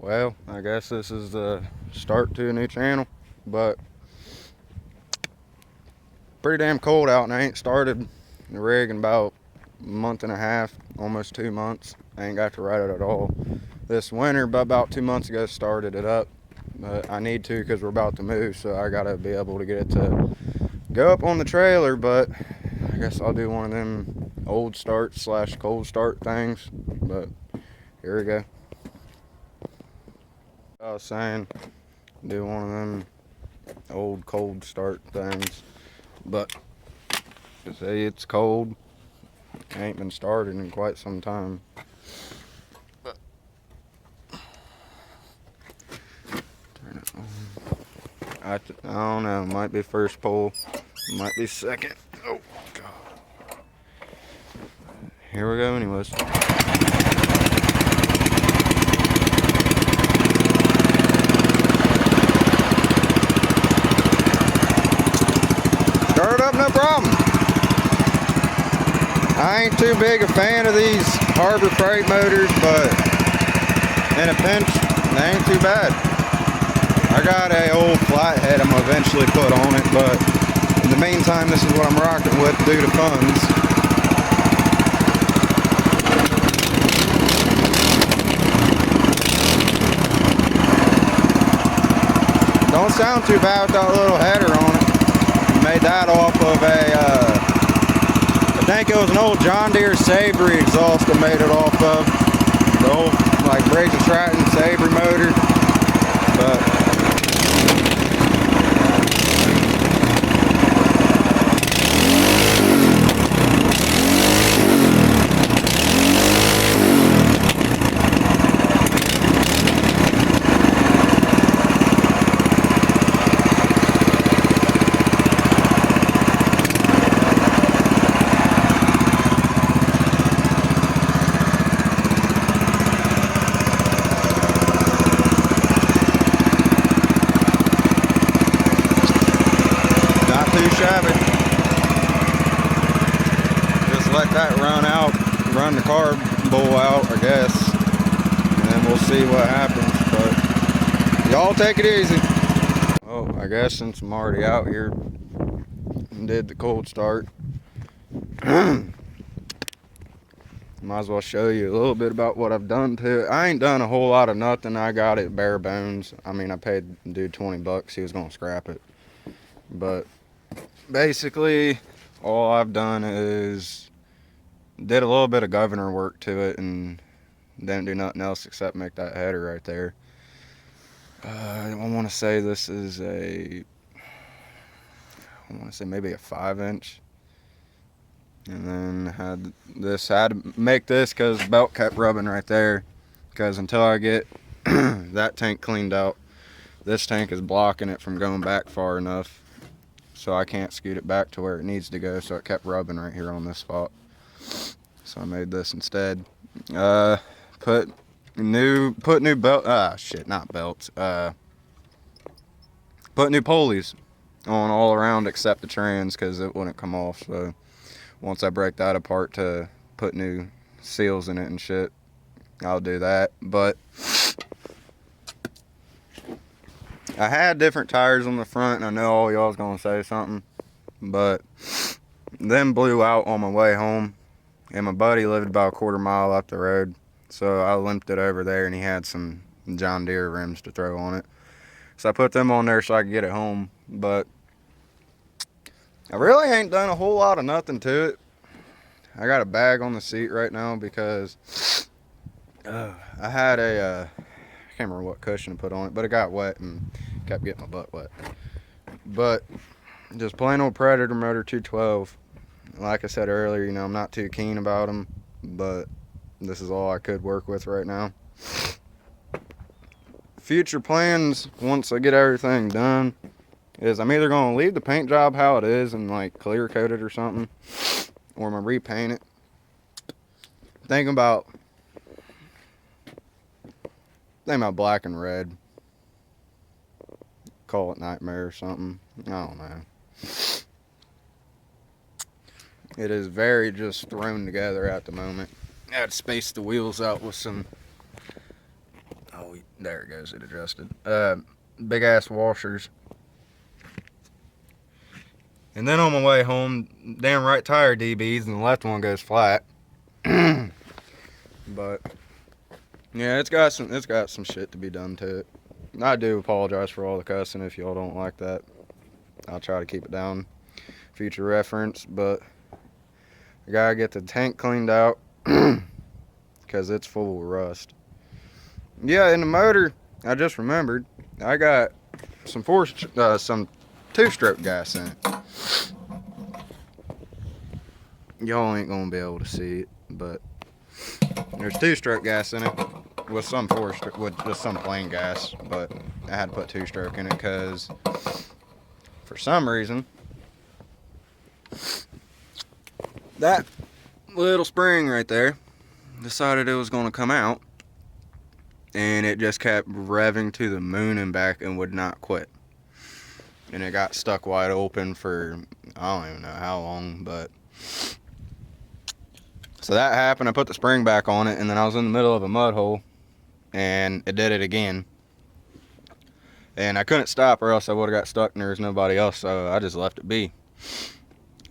Well, I guess this is the start to a new channel, but pretty damn cold out, and I ain't started the rig in about a month and a half, almost 2 months. I ain't got to ride it at all this winter, but about 2 months ago started it up. But I need to because we're about to move, so I gotta be able to get it to go up on the trailer. But I guess I'll do one of them old start / cold start things. But here we go. I was saying, do one of them old cold start things, but say it's cold. Ain't been started in quite some time. But turn it on. I don't know. Might be first pull. Might be second. Oh God. Here we go. Anyways. Start up, no problem. I ain't too big a fan of these Harbor Freight motors, but in a pinch, they ain't too bad. I got a old flathead I'm gonna eventually put on it, but in the meantime, this is what I'm rocking with due to funds. Don't sound too bad with that little header on it. Made that off of I think it was an old John Deere Savory exhaust I made it off of. The old, like, Briggs & Stratton Savory motor. But shabby. Just let that run the carb bowl out, I guess, and then we'll see what happens. But y'all take it easy. Oh, I guess since I'm already out here and did the cold start, might as well show you a little bit about what I've done to it. I ain't done a whole lot of nothing. I got it bare bones. I mean, I paid the dude $20. He was gonna scrap it, but basically all I've done is did a little bit of governor work to it and didn't do nothing else except make that header right there. I want to say this is I want to say maybe a 5-inch, and then had to make this because the belt kept rubbing right there, because until I get that tank cleaned out, this tank is blocking it from going back far enough. So I can't scoot it back to where it needs to go, so it kept rubbing right here on this spot. So I made this instead. Put new belt, not belts. Put new pulleys on all around except the trans, because it wouldn't come off. So once I break that apart to put new seals in it and shit, I'll do that. But I had different tires on the front, and I know all y'all's gonna say something, but them blew out on my way home, and my buddy lived about a quarter mile up the road, so I limped it over there, and he had some John Deere rims to throw on it. So I put them on there so I could get it home, but I really ain't done a whole lot of nothing to it. I got a bag on the seat right now because I had I can't remember what cushion to put on it, but it got wet and kept getting my butt wet. But just plain old Predator motor 212. Like I said earlier, you know, I'm not too keen about them, but this is all I could work with right now. Future plans, once I get everything done, is I'm either going to leave the paint job how it is and like clear coat it or something, or I'm going to repaint it. Thinking about black and red. Call it Nightmare or something. I don't know. It is very just thrown together at the moment. I had to space the wheels out with some Oh, there it goes. It adjusted. Big ass washers. And then on my way home, damn right tire DBs, and the left one goes flat. But yeah, it's got some shit to be done to it. I do apologize for all the cussing if y'all don't like that. I'll try to keep it down, future reference. But I gotta get the tank cleaned out because it's full of rust. Yeah, in the motor, I just remembered I got some two-stroke gas in it. Y'all ain't gonna be able to see it, but there's two-stroke gas in it with some with just some plain gas. But I had to put two-stroke in it because for some reason that little spring right there decided it was gonna come out, and it just kept revving to the moon and back and would not quit. And it got stuck wide open for I don't even know how long, but so that happened. I put the spring back on it, and then I was in the middle of a mud hole, and it did it again. And I couldn't stop, or else I would have got stuck, and there was nobody else, so I just left it be.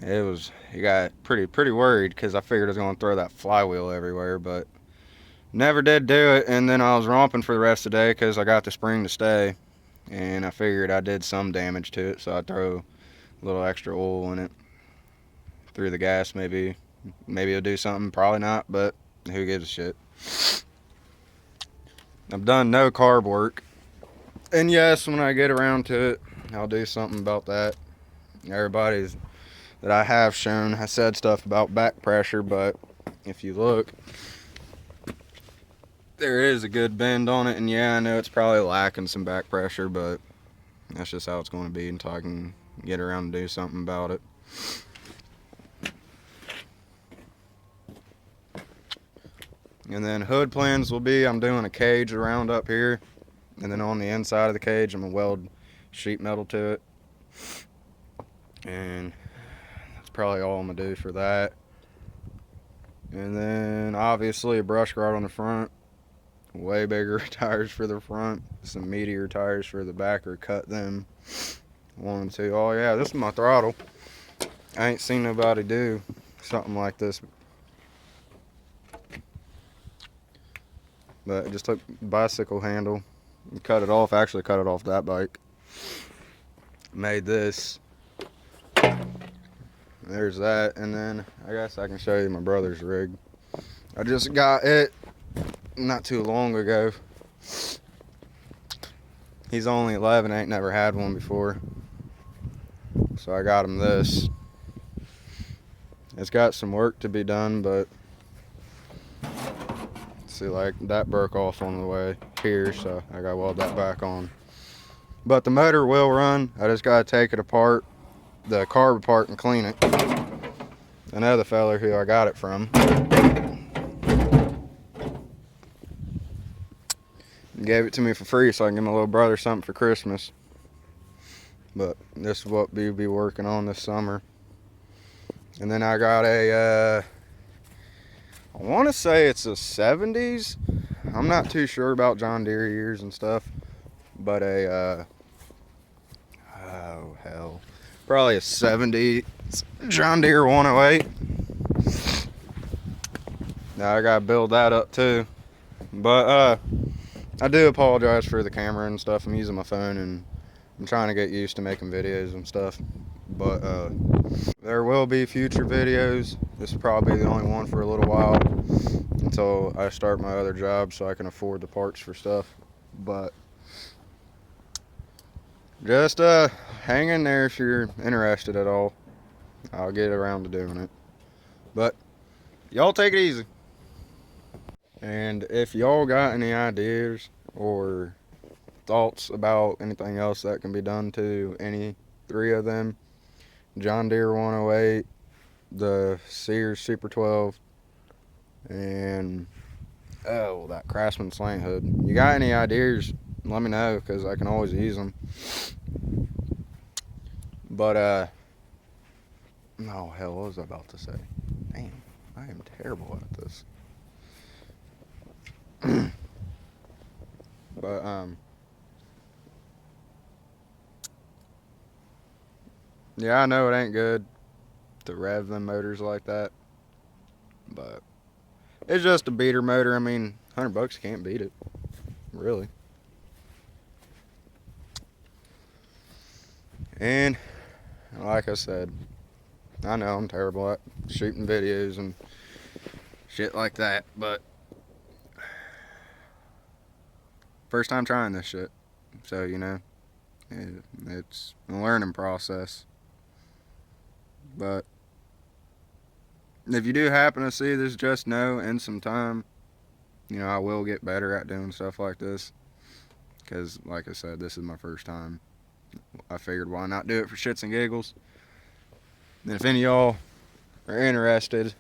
It got pretty worried because I figured I was going to throw that flywheel everywhere, but never did do it. And then I was romping for the rest of the day because I got the spring to stay, and I figured I did some damage to it, so I throw a little extra oil in it through the gas. Maybe it'll do something, probably not, but who gives a shit. I've done no carb work, and yes, when I get around to it, I'll do something about that. Everybody's that I have shown has said stuff about back pressure, but if you look, there is a good bend on it, and yeah, I know it's probably lacking some back pressure, but that's just how it's going to be until I can get around and do something about it. And then hood plans will be, I'm doing a cage around up here, and then on the inside of the cage I'm going to weld sheet metal to it, and that's probably all I'm going to do for that. And then obviously a brush guard on the front, way bigger tires for the front, some meatier tires for the back, or cut them. One and two. Oh yeah, this is my throttle. I ain't seen nobody do something like this, but I just took bicycle handle and cut it off. Actually cut it off that bike. Made this. There's that, and then I guess I can show you my brother's rig. I just got it not too long ago. He's only 11, ain't never had one before, so I got him this. It's got some work to be done, but see, like that broke off on the way here, so I gotta weld that back on. But the motor will run. I just gotta take it apart, the carb apart, and clean it. Another fella who I got it from gave it to me for free, so I can give my little brother something for Christmas. But this is what we'll be working on this summer. And then I got a I want to say it's a 70s. I'm not too sure about John Deere years and stuff, but oh hell, probably a 70 John Deere 108. Now I gotta build that up too. But I do apologize for the camera and stuff. I'm using my phone, and I'm trying to get used to making videos and stuff. But there will be future videos. This is probably the only one for a little while until I start my other job, so I can afford the parts for stuff. But just hang in there if you're interested at all. I'll get around to doing it. But y'all take it easy. And if y'all got any ideas or thoughts about anything else that can be done to any three of them, John Deere 108, the Sears Super 12, and that Craftsman slant hood. You got any ideas, let me know, because I can always use them. But oh hell, what was I about to say? Damn, I am terrible at this. But yeah, I know it ain't good to rev them motors like that, but it's just a beater motor. I mean, $100 you can't beat it, really. And like I said, I know I'm terrible at shooting videos and shit like that, but first time trying this shit, so it's a learning process. But if you do happen to see this, just know in some time, I will get better at doing stuff like this. Because, like I said, this is my first time. I figured why not do it for shits and giggles. And if any of y'all are interested